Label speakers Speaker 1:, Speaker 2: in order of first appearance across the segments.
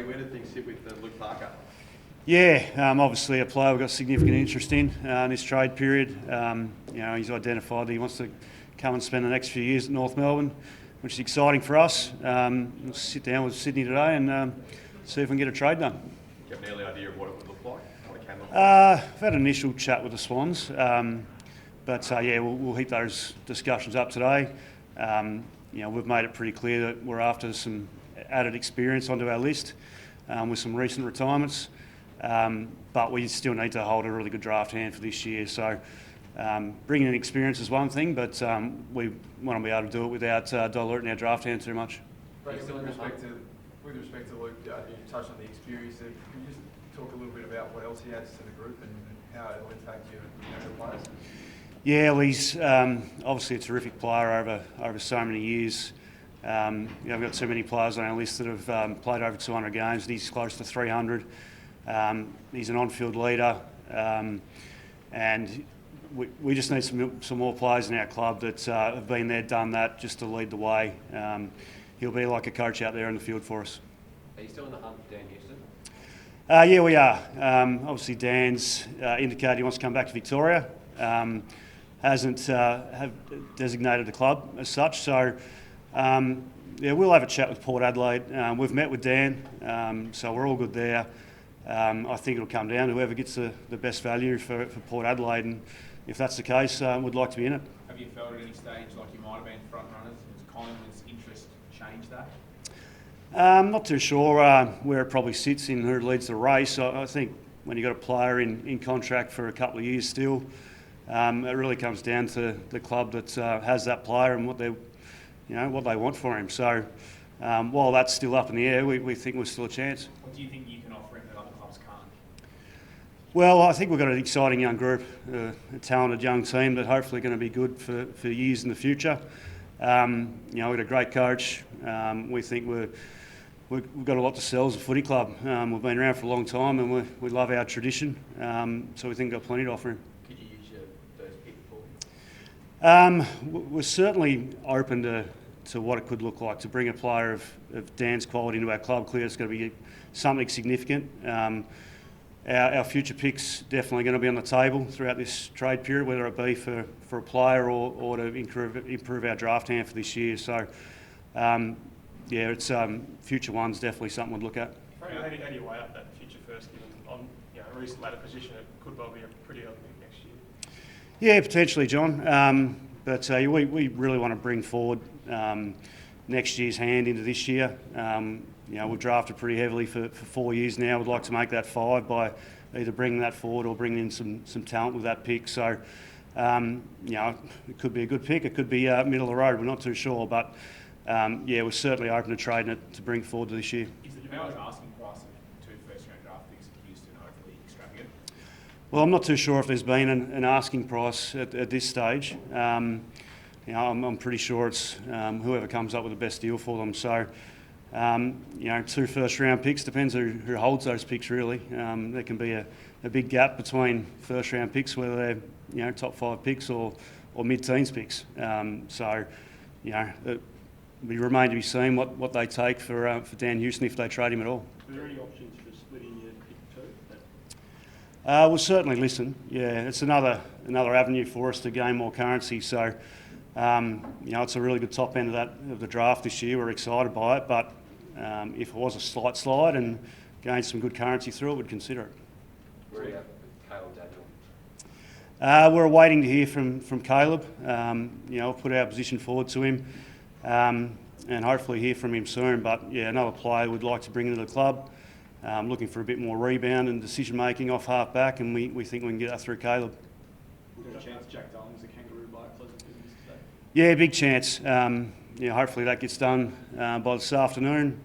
Speaker 1: where did things sit with Luke Parker?
Speaker 2: Yeah, obviously a player we've got significant interest in this trade period. He's identified that he wants to come and spend the next few years at North Melbourne, which is exciting for us. We'll sit down with Sydney today and see if we can get a trade done.
Speaker 1: Do you have an early idea of what it would look like? What it can look like?
Speaker 2: I've had an initial chat with the Swans, we'll heat those discussions up today. We've made it pretty clear that we're after some added experience onto our list with some recent retirements. But we still need to hold a really good draft hand for this year. So bringing in experience is one thing, but we want to be able to do it without diluting our draft hand too much.
Speaker 3: Brady, with respect to Luke, you touched on the experience. Can you just talk a little bit about what else he adds to the group and how it will impact your players?
Speaker 2: Yeah, well, he's obviously a terrific player over so many years. We've got so many players on our list that have played over 200 games, and he's close to 300. He's an on-field leader, and we just need some more players in our club that have been there, done that, just to lead the way. He'll be like a coach out there in the field for us.
Speaker 4: Are you still in the hunt for Dan Houston?
Speaker 2: Yeah, we are. Obviously, Dan's indicated he wants to come back to Victoria. Hasn't have designated the club as such, so we'll have a chat with Port Adelaide. We've met with Dan, so we're all good there. I think it'll come down to whoever gets the best value for Port Adelaide, and if that's the case, we'd like to be in it.
Speaker 5: Have you felt at any stage like you might have been front runners? Has Collingwood's interest changed that?
Speaker 2: I'm not too sure where it probably sits in who leads the race. I think when you've got a player in contract for a couple of years still, it really comes down to the club that has that player and what they want for him. So while that's still up in the air, we think we're still a chance.
Speaker 5: What do you think you can offer him that other clubs can't?
Speaker 2: Well, I think we've got an exciting young group, a talented young team that hopefully going to be good for years in the future. We've got a great coach. We think we've got a lot to sell as a footy club. We've been around for a long time and we love our tradition, so we think we've got plenty to offer him.
Speaker 4: Could you use your first pick for him?
Speaker 2: We're certainly open to what it could look like to bring a player of Dan's quality into our club. Clearly it's going to be something significant. Our future picks definitely going to be on the table throughout this trade period, whether it be for a player or to improve our draft hand for this year. So, it's future one's definitely something we'd look at.
Speaker 6: How do you weigh up that future first, given on a recent ladder position, it could well be a pretty early pick next year?
Speaker 2: Yeah, potentially, John. But we really want to bring forward next year's hand into this year. We've drafted pretty heavily for 4 years now. We'd like to make that 5 by either bringing that forward or bringing in some talent with that pick. So, it could be a good pick. It could be middle of the road. We're not too sure. But, we're certainly open to trading it to bring forward to this year.
Speaker 5: Is the development asking price of 2 first-round draft picks at Houston overly extravagant?
Speaker 2: Well, I'm not too sure if there's been an asking price at this stage. I'm pretty sure it's whoever comes up with the best deal for them. So, 2 first-round picks, depends who holds those picks really. There can be a big gap between first-round picks, whether they're top 5 picks or mid-teens picks. We remain to be seen what they take for Dan Houston if they trade him at all.
Speaker 6: Are there any options for splitting your pick too?
Speaker 2: We'll certainly listen. Yeah, it's another avenue for us to gain more currency. So, it's a really good top end of the draft this year. We're excited by it, but if it was a slight slide and gained some good currency through it, we'd consider it.
Speaker 4: Where are you at with Caleb Daniel?
Speaker 2: We're waiting to hear from Caleb. We'll put our position forward to him and hopefully hear from him soon. But another player we'd like to bring into the club. Looking for a bit more rebound and decision making off half back, and we think we can get that through Caleb.
Speaker 6: Is there a chance Jack Darling's a kangaroo by Pleasant business today?
Speaker 2: Yeah, big chance. Hopefully that gets done by this afternoon.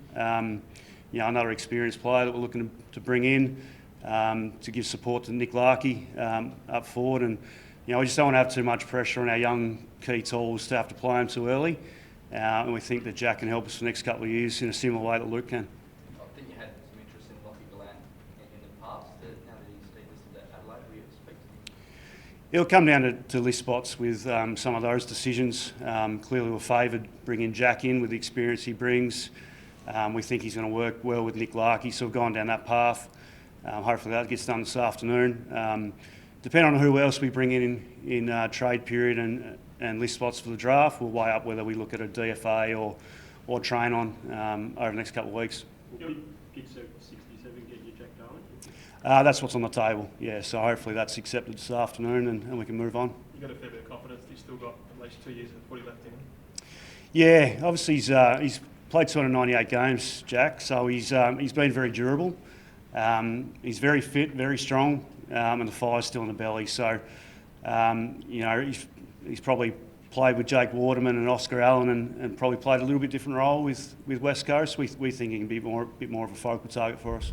Speaker 2: Another experienced player that we're looking to bring in to give support to Nick Larkey up forward, and we just don't want to have too much pressure on our young key tools to have to play them too early. And we think that Jack can help us for the next couple of years in a similar way that Luke can.
Speaker 4: I think you had some interest in Lockie Gallant in the past. Now that he's been listed at Adelaide, will you expect?
Speaker 2: It'll come down to list spots with some of those decisions. Clearly we're favoured bringing Jack in with the experience he brings. We think he's going to work well with Nick Larkey, so we've gone down that path. Hopefully that gets done this afternoon. Depending on who else we bring in trade period and list spots for the draft, we'll weigh up whether we look at a DFA or train on over the next couple of weeks.
Speaker 7: Pick 67, get you Jack Darwin?
Speaker 2: That's what's on the table, yeah. So hopefully that's accepted this afternoon and we can move on.
Speaker 6: You've got a fair bit of confidence that he's still got at least 2 years of footy left in him.
Speaker 2: Yeah, obviously he's played 298 games, Jack, so he's been very durable. He's very fit, very strong, and the fire's still in the belly. So, he's probably played with Jake Waterman and Oscar Allen and probably played a little bit different role with West Coast. We think he can be a bit more of a focal target for us.